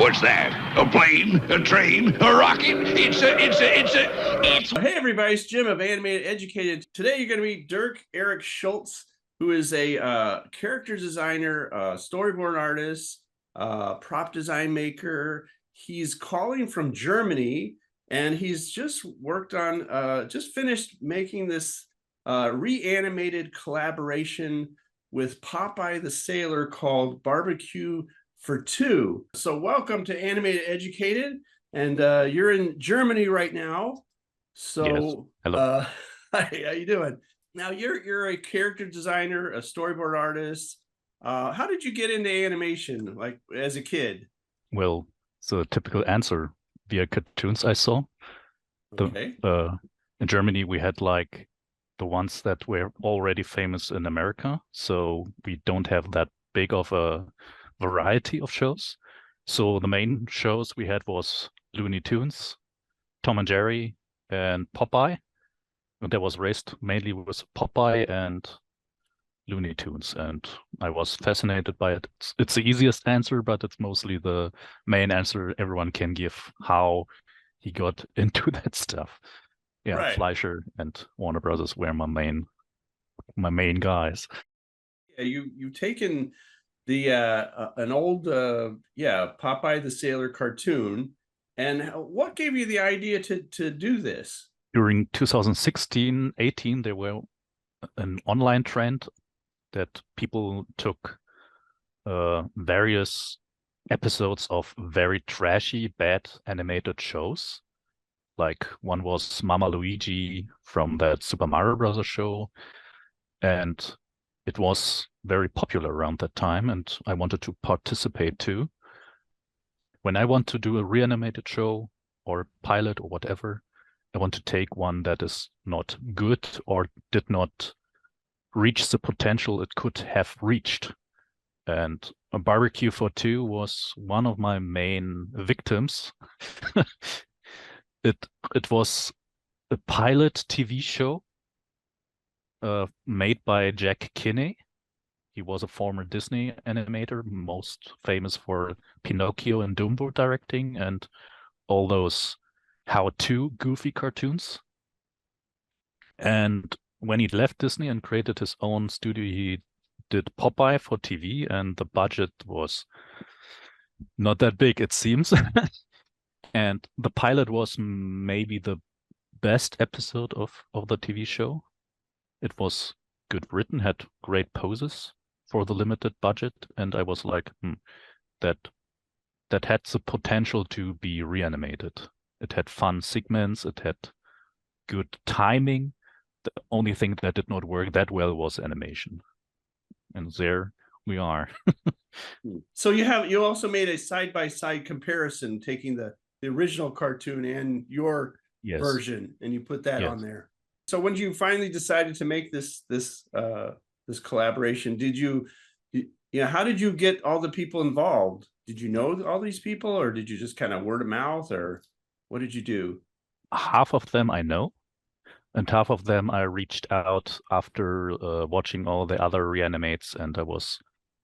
What's that? A plane? A train? A rocket? It's. Hey everybody, it's Jim of Animated Educated. Today you're going to meet Dirk Eric Schultz, who is a character designer, storyboard artist, prop design maker. He's calling from Germany, and he's just worked on, just finished making this reanimated collaboration with Popeye the Sailor called Barbecue for Two. So welcome to Animated Educated, and you're in Germany right now. Yes. So, Hello. hi, how you doing? Now you're a character designer, a storyboard artist. How did you get into animation, like as a kid? Well, the typical answer via cartoons I saw. The Okay. In Germany we had like the ones that were already famous in America, so we don't have that big of a variety of shows. So the main shows we had was Looney Tunes, Tom and Jerry, and Popeye. And that was raised mainly with Popeye and Looney Tunes, and I was fascinated by it. It's the easiest answer, but it's mostly the main answer everyone can give, how he got into that stuff. Yeah, Right. Fleischer and Warner Brothers were my main guys. Yeah, you've taken the an old Popeye the Sailor cartoon, and what gave you the idea to do this? During 2016-18, there were an online trend that people took various episodes of very trashy, bad animated shows. Like one was Mama Luigi from that Super Mario Bros. Show, and it was very popular around that time, and I wanted to participate too. When I want to do a reanimated show or pilot or whatever, I want to take one that is not good or did not reach the potential it could have reached. And a Barbecue for Two was one of my main victims. It was a pilot TV show made by Jack Kinney. He was a former Disney animator, most famous for Pinocchio and Dumbo directing and all those how-to goofy cartoons. And when he left Disney and created his own studio, he did Popeye for TV, and the budget was not that big, it seems. And the pilot was maybe the best episode of the TV show. It was good written, had great poses for the limited budget, and I was like, that had the potential to be reanimated. It had fun segments, it had good timing. The only thing that did not work that well was animation. And there we are. So you also made a side-by-side comparison, taking the original cartoon and your Yes. version, and you put that Yes. on there. So when you finally decided to make this collaboration, how did you get all the people involved? Did you know all these people, or did you just kind of word of mouth, or what did you do? Half of them I know, and half of them I reached out after watching all the other reanimates, and I was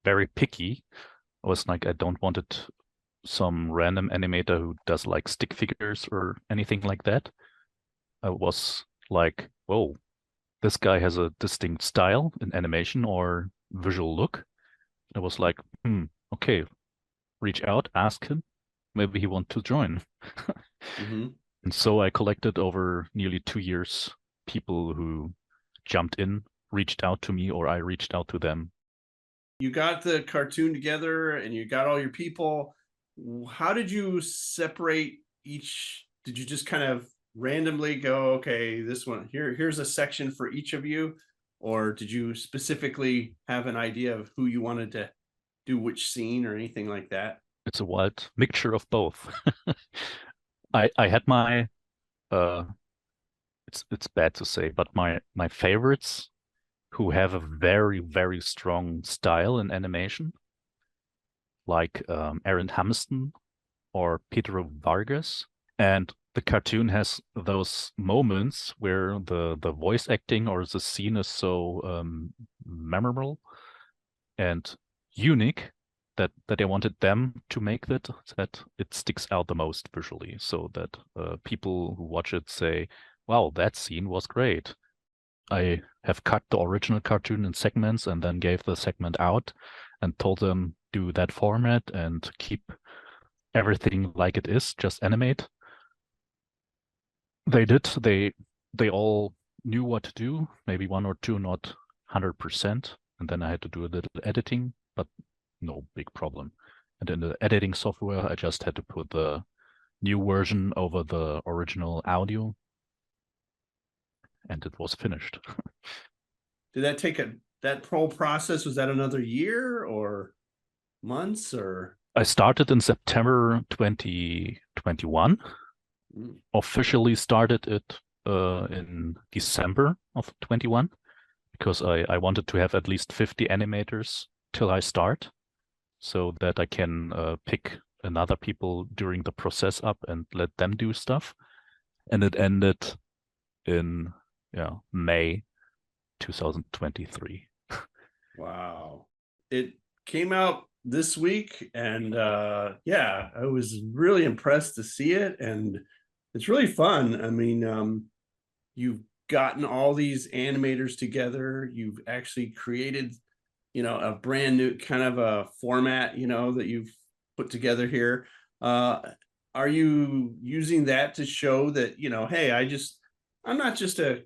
very picky. I was like, I don't want it some random animator who does like stick figures or anything like that. I was like, whoa, this guy has a distinct style in animation or visual look. I was like, okay, reach out, ask him. Maybe he wants to join. Mm-hmm. And so I collected over nearly 2 years people who jumped in, reached out to me, or I reached out to them. You got the cartoon together and you got all your people. How did you separate each? Did you just kind of randomly go, okay, this one here's a section for each of you, or did you specifically have an idea of who you wanted to do which scene or anything like that? It's a wild mixture of both. I had my it's bad to say, but my favorites who have a very, very strong style in animation, like Aaron Hamston or Pedro Vargas. And the cartoon has those moments where the voice acting or the scene is so memorable and unique that I wanted them to make that it sticks out the most visually, so that people who watch it say, "Wow, that scene was great." I have cut the original cartoon in segments and then gave the segment out and told them do that format and keep everything like it is, just animate. They did. They all knew what to do. Maybe one or two not 100%, and then I had to do a little editing, but no big problem. And in the editing software, I just had to put the new version over the original audio, and it was finished. Did that take that whole process? Was that another year or months or? I started in September 2021. Officially started it in December of 21 because I wanted to have at least 50 animators till I start, so that I can pick another people during the process up and let them do stuff. And it ended in May 2023. Wow. It came out this week, and yeah, I was really impressed to see it, and it's really fun. I mean, you've gotten all these animators together. You've actually created, a brand new kind of a format, that you've put together here. Are you using that to show that, hey, I'm not just a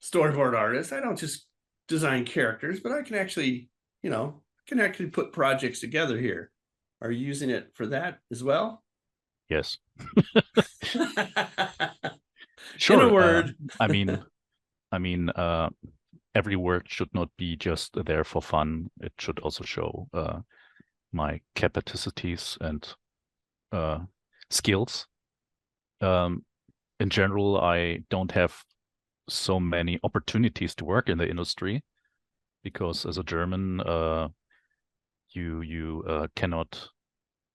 storyboard artist. I don't just design characters, but I can actually, put projects together here. Are you using it for that as well? Yes. Sure. In a word. I mean, every work should not be just there for fun. It should also show my capacities and skills. In general, I don't have so many opportunities to work in the industry because as a German, you cannot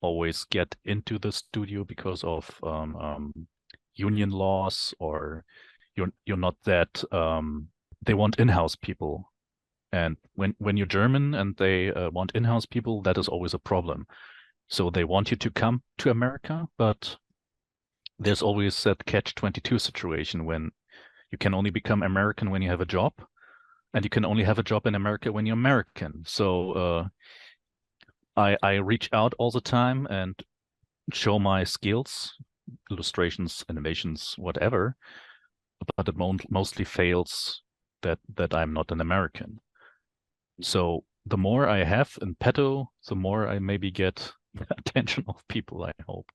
always get into the studio because of union laws, or you're not that they want in-house people. And when you're German and they want in-house people, that is always a problem. So they want you to come to America, but there's always that catch-22 situation when you can only become American when you have a job, and you can only have a job in America when you're American. So I reach out all the time and show my skills, illustrations, animations, whatever, but it mostly fails that I'm not an American. So the more I have in petto, the more I maybe get attention of people, I hope.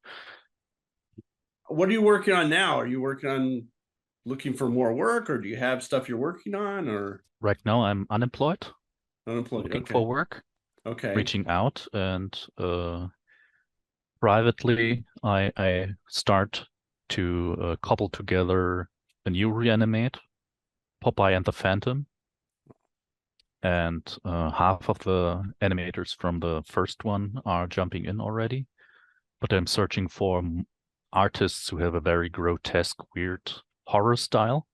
What are you working on now? Are you working on looking for more work, or do you have stuff you're working on? Or right now I'm unemployed. Looking for work. Okay. Reaching out, and privately I start to cobble together a new reanimate, Popeye and the Phantom. And half of the animators from the first one are jumping in already. But I'm searching for artists who have a very grotesque, weird horror style,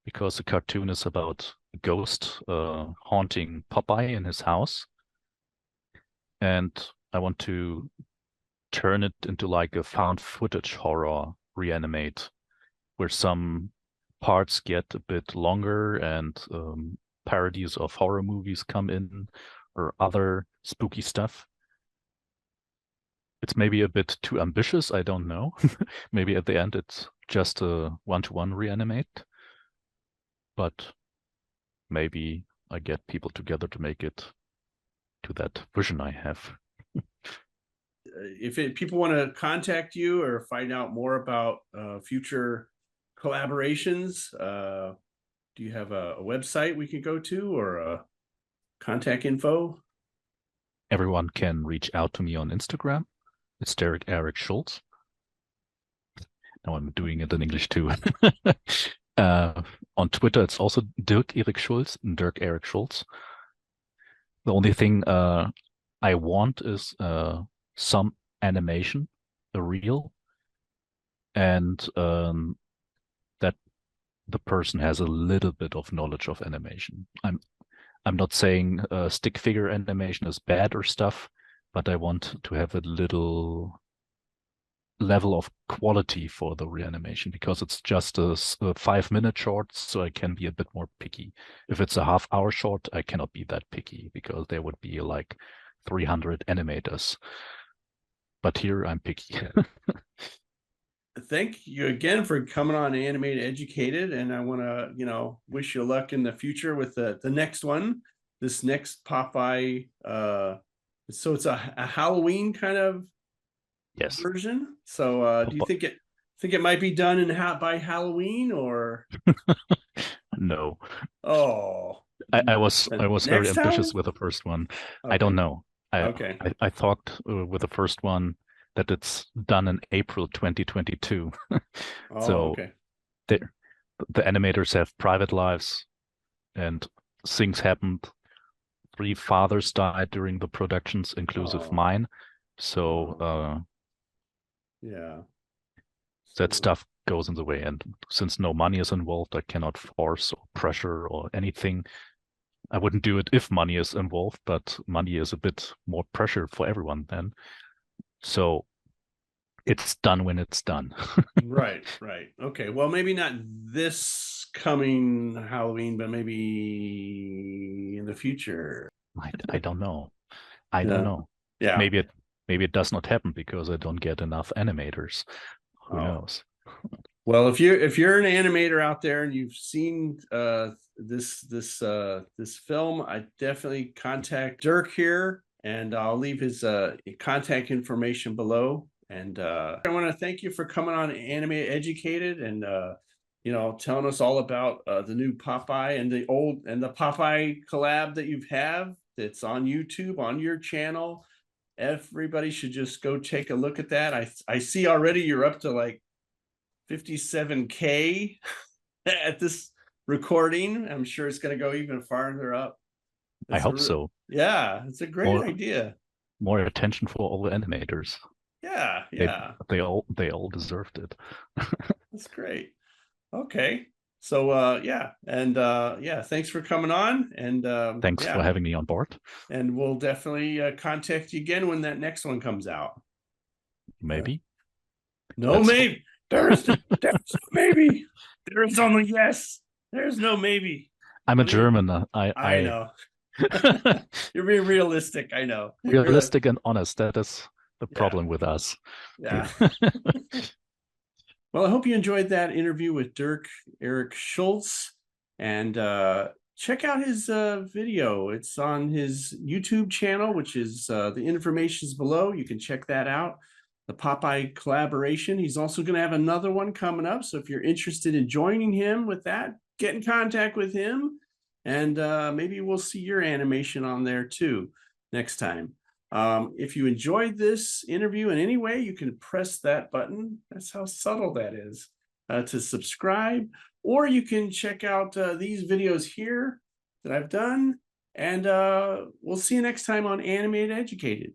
because the cartoon is about a ghost haunting Popeye in his house. And I want to turn it into like a found footage horror reanimate, where some parts get a bit longer and parodies of horror movies come in, or other spooky stuff. It's maybe a bit too ambitious, I don't know. Maybe at the end it's just a one-to-one reanimate, but maybe I get people together to make it to that vision I have. If people want to contact you or find out more about future collaborations, do you have a website we can go to, or a contact info? Everyone can reach out to me on Instagram. It's Derek Eric Schultz. Now I'm doing it in English too. On Twitter, it's also Dirk Erik Schultz, Dirk Eric Schultz. The only thing I want is some animation, a reel, and that the person has a little bit of knowledge of animation. I'm not saying stick figure animation is bad or stuff, but I want to have a little level of quality for the reanimation because it's just a 5-minute short, so I can be a bit more picky. If it's a half-hour short, I cannot be that picky because there would be like 300 animators. But here I'm picky. Thank you again for coming on Animateducated, and I want to, wish you luck in the future with the next one. This next Popeye. So it's a Halloween kind of Yes. version. So do you think it might be done by Halloween or? No. Oh, I was very ambitious Halloween? with the first one. Okay. I don't know. Okay. I thought with the first one that it's done in April 2022. So okay. the animators have private lives and things happened. 3 fathers died during the productions, inclusive mine. So yeah, that stuff goes in the way. And since no money is involved, I cannot force or pressure or anything. I wouldn't do it if money is involved, but money is a bit more pressure for everyone then. So it's done when it's done. Right. Okay. Well, maybe not this coming Halloween, but maybe in the future. I don't know. I don't know. Yeah. Maybe it does not happen because I don't get enough animators. Who knows? Well, if you're an animator out there and you've seen this film, I definitely contact Dirk here, and I'll leave his contact information below. And I want to thank you for coming on Animateducated and telling us all about the new Popeye and the Popeye collab that you have that's on YouTube on your channel. Everybody should just go take a look at that. I see already you're up to like 57K at this recording. I'm sure it's going to go even farther up. I hope so. Yeah, it's a great idea. More attention for all the animators. Yeah. They all deserved it. That's great. Okay. So thanks for coming on, and thanks for having me on board. And we'll definitely contact you again when that next one comes out. Maybe. Maybe. There's no maybe. There is only yes. There's no maybe. I'm a German. I know. You're being realistic. I know. Realistic and honest. That is the problem with us. Yeah. Well, I hope you enjoyed that interview with Dirk Eric Schultz, and check out his video. It's on his YouTube channel, which is the information's below. You can check that out. The Popeye collaboration. He's also going to have another one coming up. So if you're interested in joining him with that, get in contact with him, and maybe we'll see your animation on there too next time. If you enjoyed this interview in any way, you can press that button. That's how subtle that is, to subscribe, or you can check out these videos here that I've done, and we'll see you next time on Animateducated.